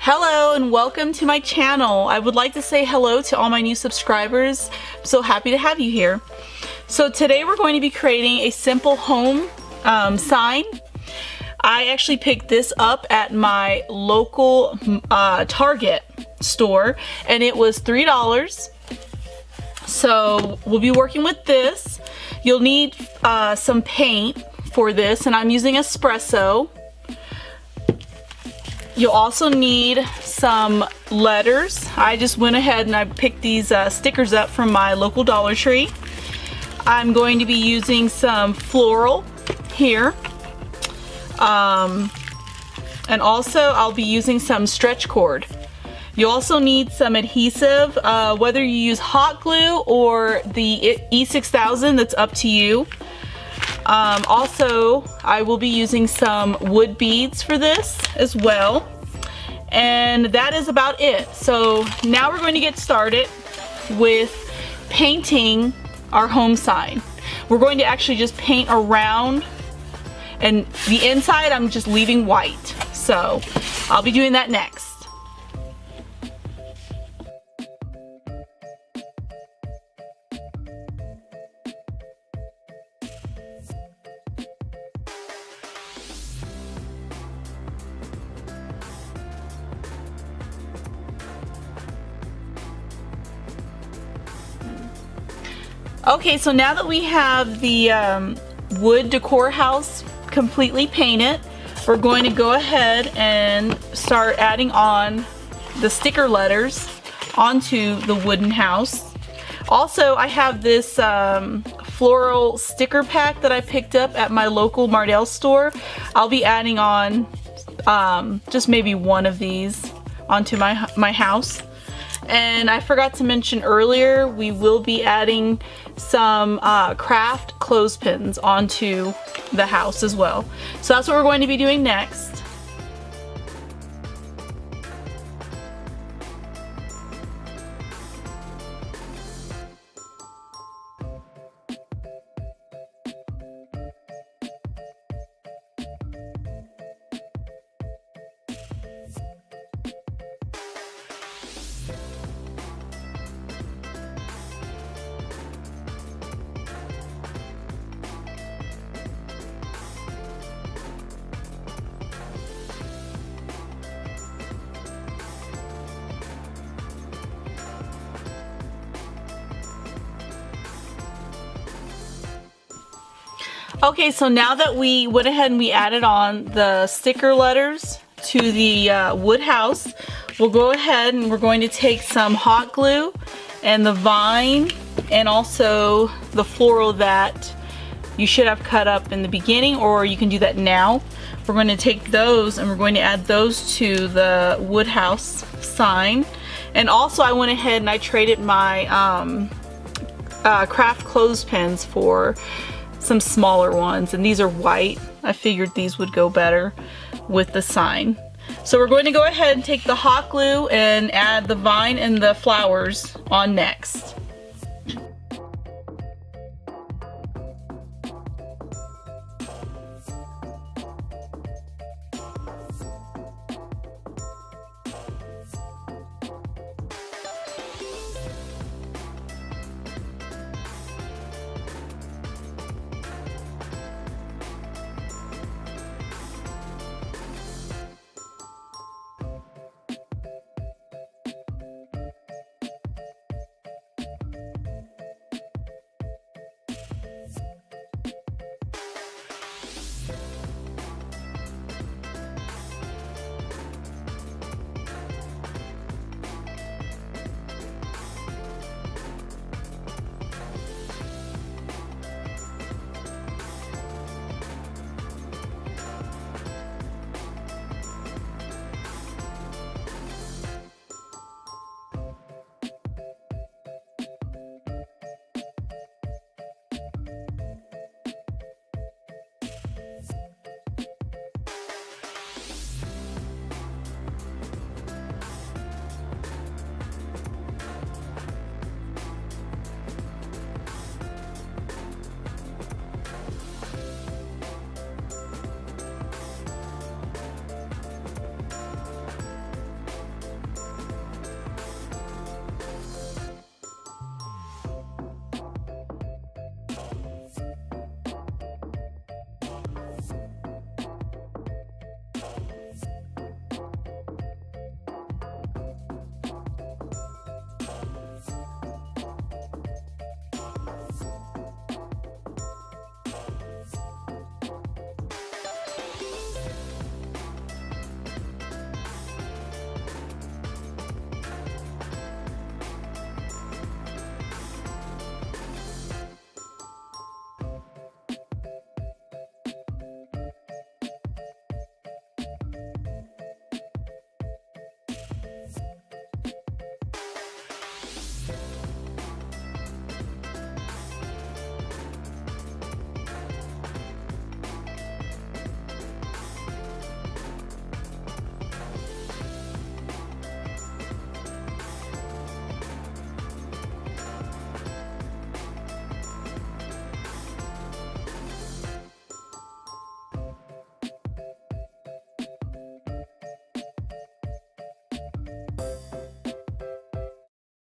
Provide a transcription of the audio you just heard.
Hello and welcome to my channel. I would like to say hello to all my new subscribers. I'm so happy to have you here. So today we're going to be creating a simple home sign. I actually picked this up at my local Target store and it was $3. So we'll be working with this. You'll need some paint for this, and I'm using espresso. You'll also need some letters. I just went ahead and I picked these stickers up from my local Dollar Tree. I'm going to be using some floral here. And also I'll be using some stretch cord. You also need some adhesive, whether you use hot glue or the E6000, that's up to you. Also, I will be using some wood beads for this as well. And that is about it. So now we're going to get started with painting our home sign. We're going to actually just paint around, and the inside I'm just leaving white. So I'll be doing that next. Okay, so now that we have the wood decor house completely painted, we're going to go ahead and start adding on the sticker letters onto the wooden house. Also, I have this floral sticker pack that I picked up at my local Mardell store. I'll be adding on just maybe one of these onto my house. And I forgot to mention earlier, we will be adding some craft clothespins onto the house as well. So that's what we're going to be doing next. Okay, so now that we went ahead and we added on the sticker letters to the wood house, we'll go ahead and we're going to take some hot glue and the vine and also the floral that you should have cut up in the beginning, or you can do that now. We're going to take those and we're going to add those to the wood house sign. And also I went ahead and I traded my craft clothespins for some smaller ones, and these are white. I figured these would go better with the sign. So we're going to go ahead and take the hot glue and add the vine and the flowers on next.